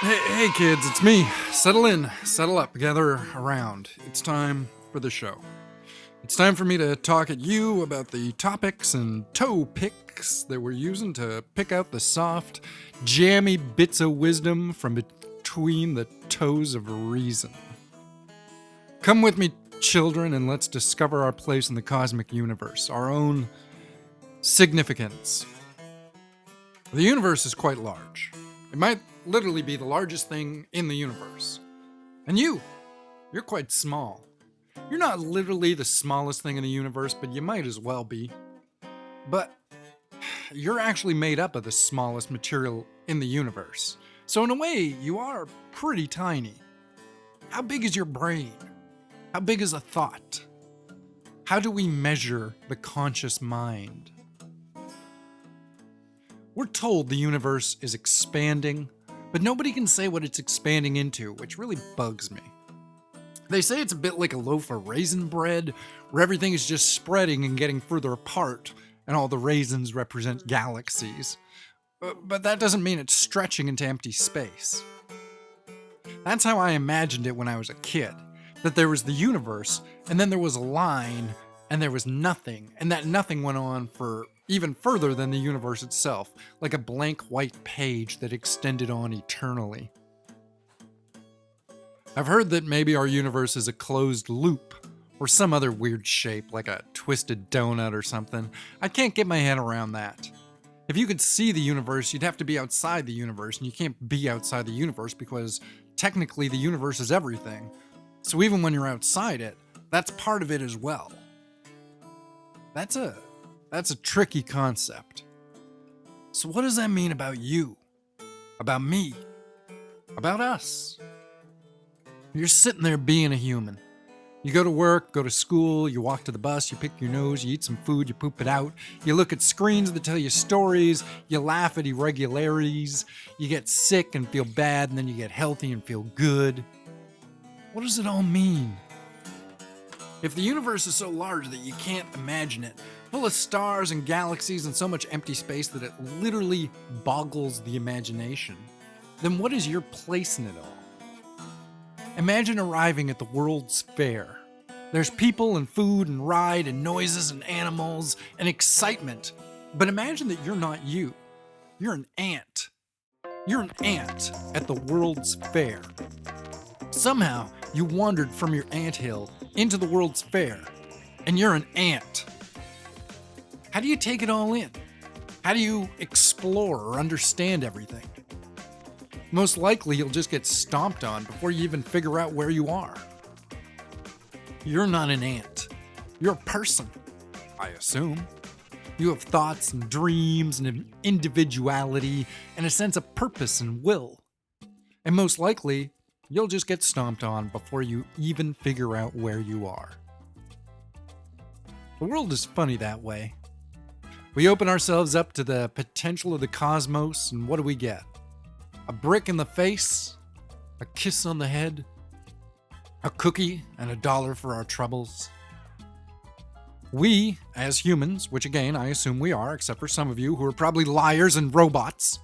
Hey kids, it's me. Settle in, settle up, gather around. It's time for the show. It's time for me to talk at you about the topics and toe picks that we're using to pick out the soft, jammy bits of wisdom from between the toes of reason. Come with me, children, and let's discover our place in the cosmic universe, our own significance. The universe is quite large. It might literally be the largest thing in the universe. And you're quite small. You're not literally the smallest thing in the universe, but you might as well be. But you're actually made up of the smallest material in the universe. So in a way, you are pretty tiny. How big is your brain? How big is a thought? How do we measure the conscious mind? We're told the universe is expanding, but nobody can say what it's expanding into, which really bugs me. They say it's a bit like a loaf of raisin bread, where everything is just spreading and getting further apart, and all the raisins represent galaxies. But that doesn't mean it's stretching into empty space. That's how I imagined it when I was a kid, that there was the universe, and then there was a line, and there was nothing, and that nothing went on for even further than the universe itself, like a blank white page that extended on eternally. I've heard that maybe our universe is a closed loop, or some other weird shape, like a twisted donut or something. I can't get my head around that. If you could see the universe, you'd have to be outside the universe, and you can't be outside the universe because technically the universe is everything. So even when you're outside it, that's part of it as well. That's a tricky concept. So what does that mean about you? About me? About us? You're sitting there being a human. You go to work, go to school, you walk to the bus, you pick your nose, you eat some food, you poop it out. You look at screens that tell you stories, you laugh at irregularities, you get sick and feel bad, and then you get healthy and feel good. What does it all mean? If the universe is so large that you can't imagine it, full of stars and galaxies and so much empty space that it literally boggles the imagination, then what is your place in it all? Imagine arriving at the World's Fair. There's people and food and ride and noises and animals and excitement. But imagine that you're not you. You're an ant. You're an ant at the World's Fair. Somehow, you wandered from your anthill into the World's Fair, and you're an ant. How do you take it all in? How do you explore or understand everything? Most likely, you'll just get stomped on before you even figure out where you are. You're not an ant. You're a person, I assume. You have thoughts and dreams and an individuality and a sense of purpose and will. And most likely, you'll just get stomped on before you even figure out where you are. The world is funny that way. We open ourselves up to the potential of the cosmos, and what do we get? A brick in the face, a kiss on the head, a cookie, and $1 for our troubles. We, as humans, which again I assume we are, except for some of you who are probably liars and robots,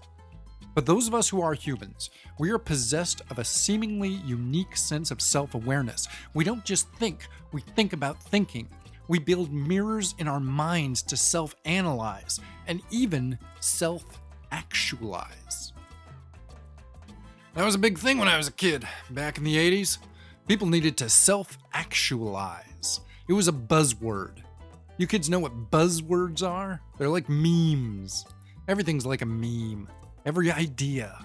but those of us who are humans, we are possessed of a seemingly unique sense of self-awareness. We don't just think, we think about thinking. We build mirrors in our minds to self-analyze and even self-actualize. That was a big thing when I was a kid, back in the 80s. People needed to self-actualize. It was a buzzword. You kids know what buzzwords are? They're like memes. Everything's like a meme. Every idea.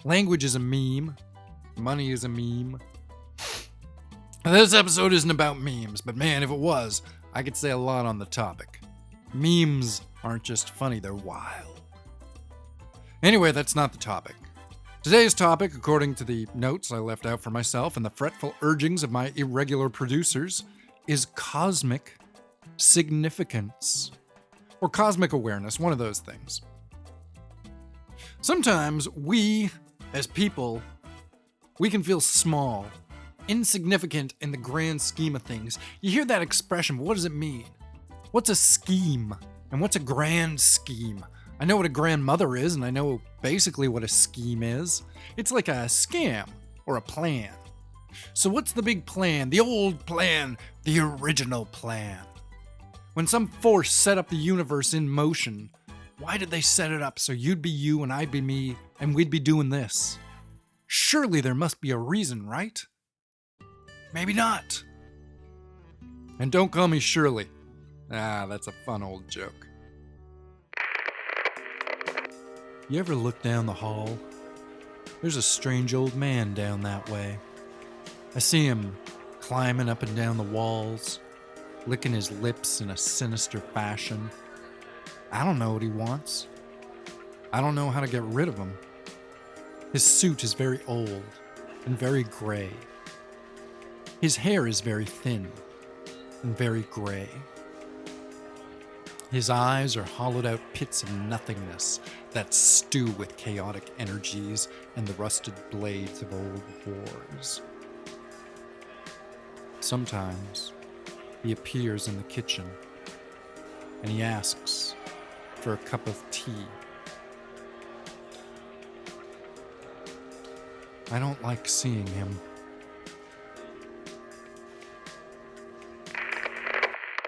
Language is a meme. Money is a meme. This episode isn't about memes, but man, if it was, I could say a lot on the topic. Memes aren't just funny, they're wild. Anyway, that's not the topic. Today's topic, according to the notes I left out for myself and the fretful urgings of my irregular producers, is cosmic significance. Or cosmic awareness, one of those things. Sometimes we, as people, we can feel small, insignificant in the grand scheme of things. You hear that expression, but what does it mean? What's a scheme? And what's a grand scheme? I know what a grandmother is, and I know basically what a scheme is. It's like a scam or a plan. So what's the big plan? The old plan, the original plan. When some force set up the universe in motion, why did they set it up so you'd be you and I'd be me and we'd be doing this? Surely there must be a reason, right? Maybe not. And don't call me Shirley. That's a fun old joke. You ever look down the hall? There's a strange old man down that way. I see him climbing up and down the walls, licking his lips in a sinister fashion. I don't know what he wants. I don't know how to get rid of him. His suit is very old and very gray. His hair is very thin and very gray. His eyes are hollowed out pits of nothingness that stew with chaotic energies and the rusted blades of old wars. Sometimes he appears in the kitchen and he asks for a cup of tea. I don't like seeing him.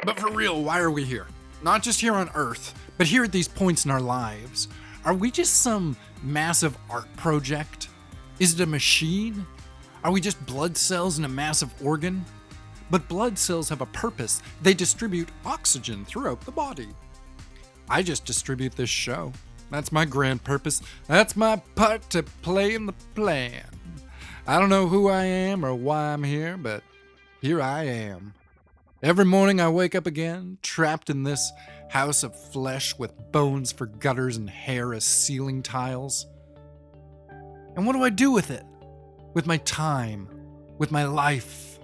But for real, why are we here? Not just here on Earth, but here at these points in our lives. Are we just some massive art project? Is it a machine? Are we just blood cells in a massive organ? But blood cells have a purpose. They distribute oxygen throughout the body. I just distribute this show. That's my grand purpose. That's my part to play in the plan. I don't know who I am or why I'm here, but here I am. Every morning I wake up again, trapped in this house of flesh with bones for gutters and hair as ceiling tiles. And what do I do with it? With my time, with my life,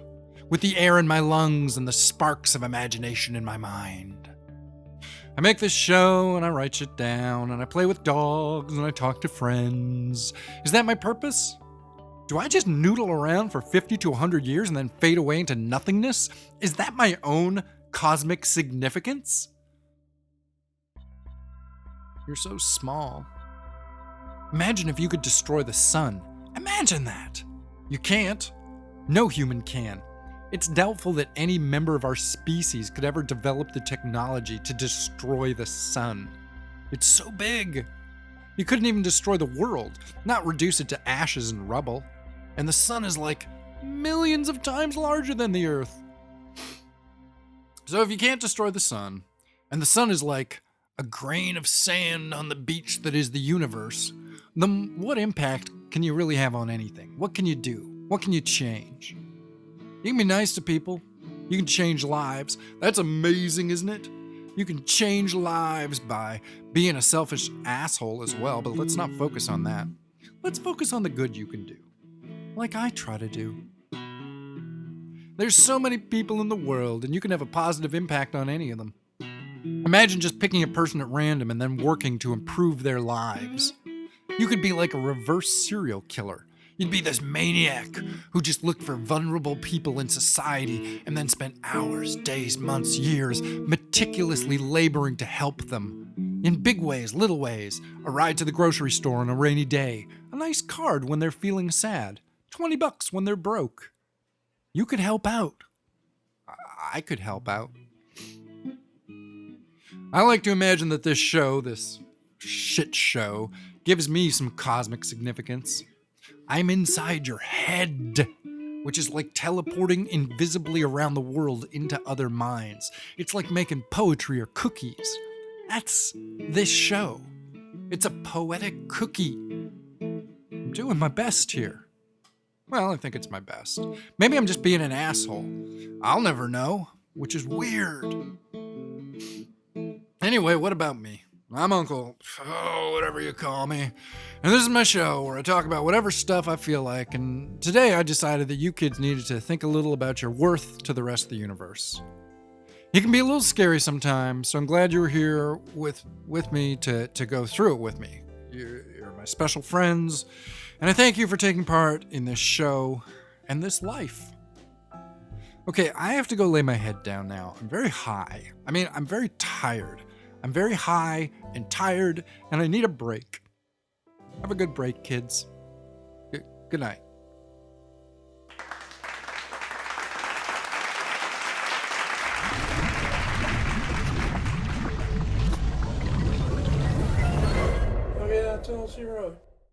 with the air in my lungs and the sparks of imagination in my mind. I make this show and I write shit down and I play with dogs and I talk to friends. Is that my purpose? Do I just noodle around for 50 to 100 years and then fade away into nothingness? Is that my own cosmic significance? You're so small. Imagine if you could destroy the sun. Imagine that. You can't. No human can. It's doubtful that any member of our species could ever develop the technology to destroy the sun. It's so big. You couldn't even destroy the world, not reduce it to ashes and rubble. And the sun is like millions of times larger than the earth. So if you can't destroy the sun, and the sun is like a grain of sand on the beach that is the universe, then what impact can you really have on anything? What can you do? What can you change? You can be nice to people. You can change lives. That's amazing, isn't it? You can change lives by being a selfish asshole as well, but let's not focus on that. Let's focus on the good you can do, like I try to do. There's so many people in the world, and you can have a positive impact on any of them. Imagine just picking a person at random and then working to improve their lives. You could be like a reverse serial killer. You'd be this maniac who just looked for vulnerable people in society and then spent hours, days, months, years meticulously laboring to help them. In big ways, little ways, a ride to the grocery store on a rainy day, a nice card when they're feeling sad, $20 when they're broke. You could help out. I could help out. I like to imagine that this show, this shit show, gives me some cosmic significance. I'm inside your head, which is like teleporting invisibly around the world into other minds. It's like making poetry or cookies. That's this show. It's a poetic cookie. I'm doing my best here. Well, I think it's my best. Maybe I'm just being an asshole. I'll never know, which is weird. Anyway, what about me? I'm Uncle, whatever you call me. And this is my show where I talk about whatever stuff I feel like. And today I decided that you kids needed to think a little about your worth to the rest of the universe. It can be a little scary sometimes, so I'm glad you're here with me to go through it with me. You're my special friends, and I thank you for taking part in this show and this life. Okay, I have to go lay my head down now. I'm very high. I'm very tired. I'm very high and tired, and I need a break. Have a good break, kids. Good night. Oh yeah, tell us your road.